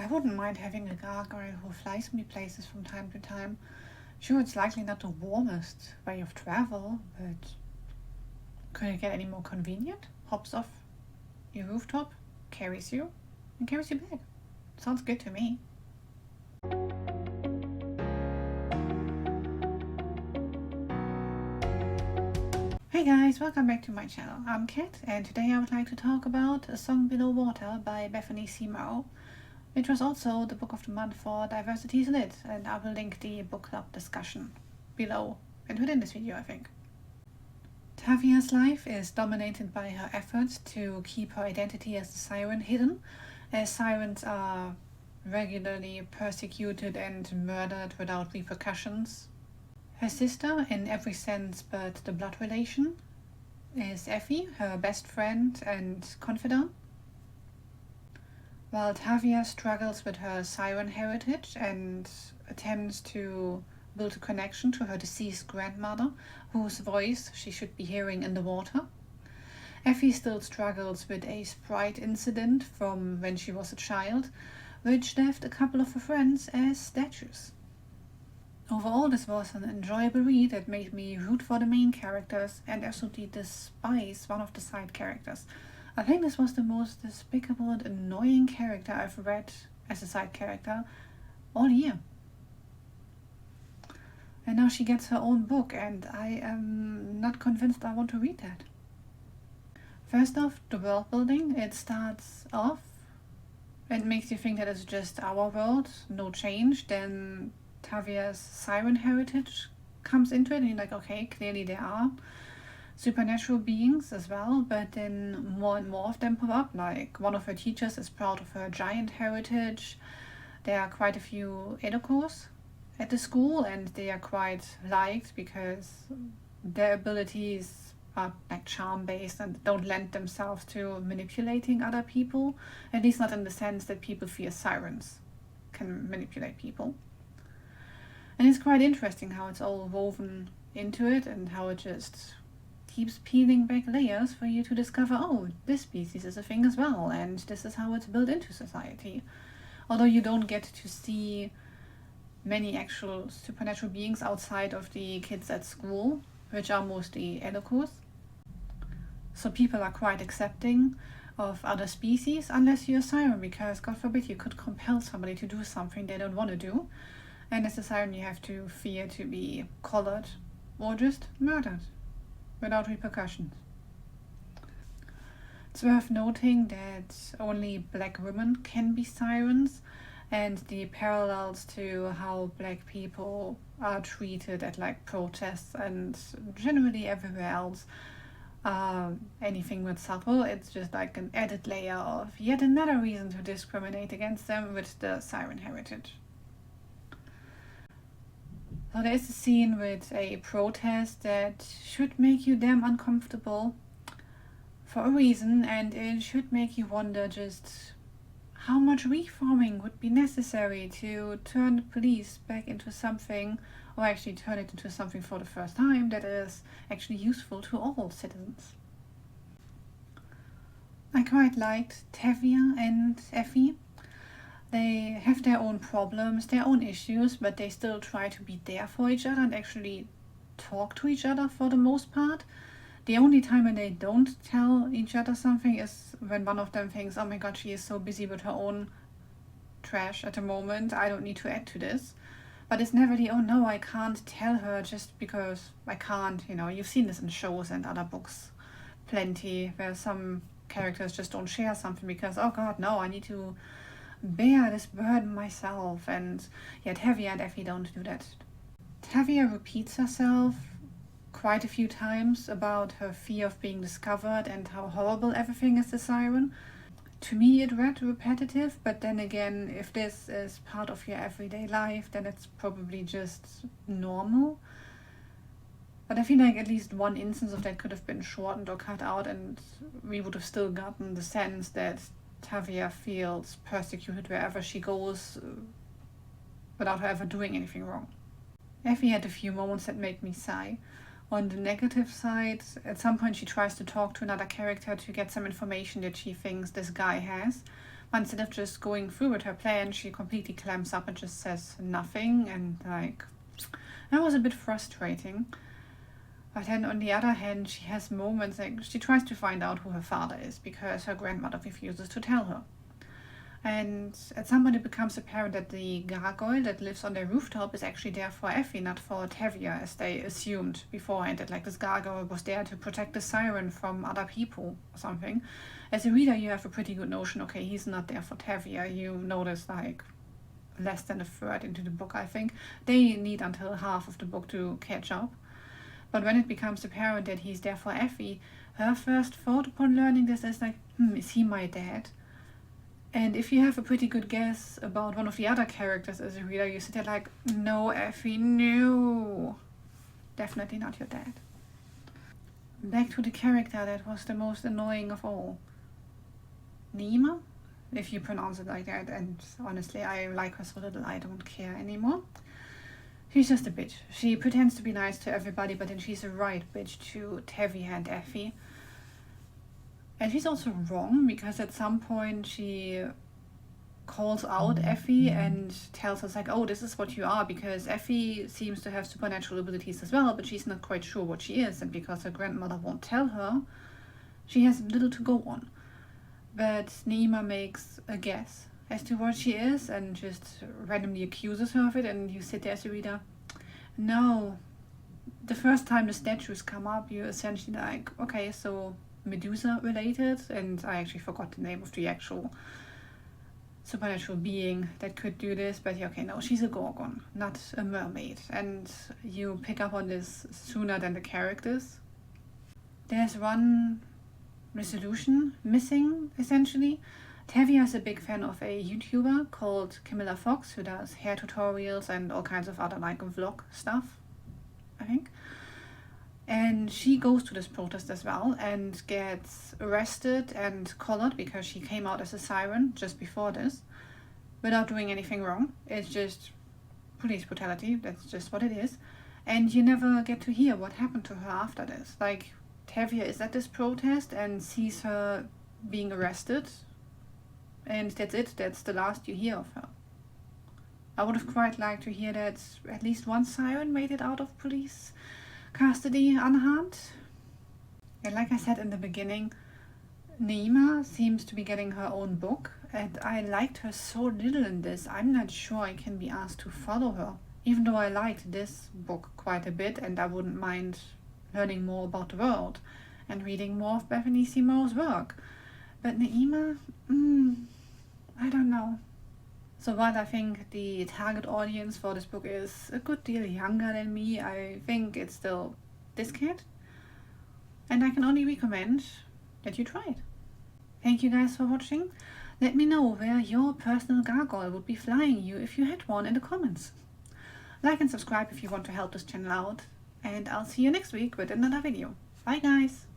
I wouldn't mind having a gargoyle who flies me places from time to time. Sure, it's likely not the warmest way of travel, but could it get any more convenient? Hops off your rooftop, carries you, and carries you back. Sounds good to me. Hey guys, welcome back to my channel. I'm Kat, and today I would like to talk about A Song Below Water by Bethany C Morrow, which was also the book of the month for Diversity's Lit, and I will link the book club discussion below and within this video, I think. Tavia's life is dominated by her efforts to keep her identity as a siren hidden, as sirens are regularly persecuted and murdered without repercussions. Her sister, in every sense but the blood relation, is Effie, her best friend and confidant. While Tavia struggles with her siren heritage and attempts to build a connection to her deceased grandmother, whose voice she should be hearing in the water, Effie still struggles with a sprite incident from when she was a child, which left a couple of her friends as statues. Overall, this was an enjoyable read that made me root for the main characters and absolutely despise one of the side characters. I think this was the most despicable and annoying character I've read as a side character all year. And now she gets her own book, and I am not convinced I want to read that. First off, the world building. It starts off and makes you think that it's just our world, no change. Then Tavia's siren heritage comes into it, and you're like, okay, clearly there are supernatural beings as well, but then more and more of them pop up. Like, one of her teachers is proud of her giant heritage. There are quite a few edokos at the school, and they are quite liked because their abilities are like charm based and don't lend themselves to manipulating other people, at least not in the sense that people fear sirens can manipulate people. And it's quite interesting how it's all woven into it and how it just keeps peeling back layers for you to discover, oh, this species is a thing as well, and this is how it's built into society. Although you don't get to see many actual supernatural beings outside of the kids at school, which are mostly edokos. So people are quite accepting of other species unless you're a siren, because God forbid you could compel somebody to do something they don't want to do. And as a siren, you have to fear to be collared or just murdered without repercussions. It's worth noting that only black women can be sirens, and the parallels to how black people are treated at like protests and generally everywhere else are anything but subtle. It's just like an added layer of yet another reason to discriminate against them with the siren heritage. So there is a scene with a protest that should make you damn uncomfortable for a reason, and it should make you wonder just how much reforming would be necessary to turn the police back into something, or actually turn it into something for the first time that is actually useful to all citizens. I quite liked Tavia and Effie. They have their own problems, their own issues, but they still try to be there for each other and actually talk to each other for the most part. The only time when they don't tell each other something is when one of them thinks, oh my god, she is so busy with her own trash at the moment, I don't need to add to this. But it's never the, oh no, I can't tell her just because I can't, you've seen this in shows and other books plenty, where some characters just don't share something because, oh god, no, I need to bear this burden myself. And yet Tavia and Effie don't do that. Tavia repeats herself quite a few times about her fear of being discovered and how horrible everything is to siren. To me it read repetitive, but then again, if this is part of your everyday life, then it's probably just normal. But I feel like at least one instance of that could have been shortened or cut out, and we would have still gotten the sense that Tavia feels persecuted wherever she goes without her ever doing anything wrong. Effie had a few moments that made me sigh. On the negative side, at some point she tries to talk to another character to get some information that she thinks this guy has, instead of just going through with her plan, she completely clamps up and just says nothing, and like, that was a bit frustrating. But then on the other hand, she has moments like she tries to find out who her father is because her grandmother refuses to tell her. And at some point it becomes apparent that the gargoyle that lives on their rooftop is actually there for Effie, not for Tavia, as they assumed beforehand, that like this gargoyle was there to protect the siren from other people or something. As a reader, you have a pretty good notion, okay, he's not there for Tavia. You notice like less than a third into the book, I think. They need until half of the book to catch up. But when it becomes apparent that he's there for Effie, her first thought upon learning this is like, is he my dad? And if you have a pretty good guess about one of the other characters as a reader, you sit there like, no, Effie, no. Definitely not your dad. Back to the character that was the most annoying of all. Nima, if you pronounce it like that, and honestly, I like her so little, I don't care anymore. She's just a bitch. She pretends to be nice to everybody, but then she's a right bitch to Tavia and Effie. And she's also wrong, because at some point she calls out Effie and tells us like, oh, this is what you are, because Effie seems to have supernatural abilities as well, but she's not quite sure what she is, and because her grandmother won't tell her, she has little to go on. But Naima makes a guess as to what she is and just randomly accuses her of it, and you sit there as a reader, no. The first time the statues come up, you're essentially like, okay, so Medusa related, and I actually forgot the name of the actual supernatural being that could do this, but yeah, okay, no, she's a gorgon, not a mermaid, and you pick up on this sooner than the characters. There's one resolution missing, essentially. Tavia is a big fan of a YouTuber called Camilla Fox, who does hair tutorials and all kinds of other like vlog stuff, I think. And she goes to this protest as well and gets arrested and collared because she came out as a siren just before this without doing anything wrong. It's just police brutality, that's just what it is. And you never get to hear what happened to her after this. Like, Tavia is at this protest and sees her being arrested, and that's it, that's the last you hear of her. I would have quite liked to hear that at least one siren made it out of police custody unharmed. And like I said in the beginning, Naima seems to be getting her own book, and I liked her so little in this. I'm not sure I can be asked to follow her, even though I liked this book quite a bit, and I wouldn't mind learning more about the world and reading more of Bethany C Morrow's work. But Naima, I don't know. So while I think the target audience for this book is a good deal younger than me, I think it's still this kid. And I can only recommend that you try it. Thank you guys for watching. Let me know where your personal gargoyle would be flying you if you had one in the comments. Like and subscribe if you want to help this channel out. And I'll see you next week with another video. Bye guys!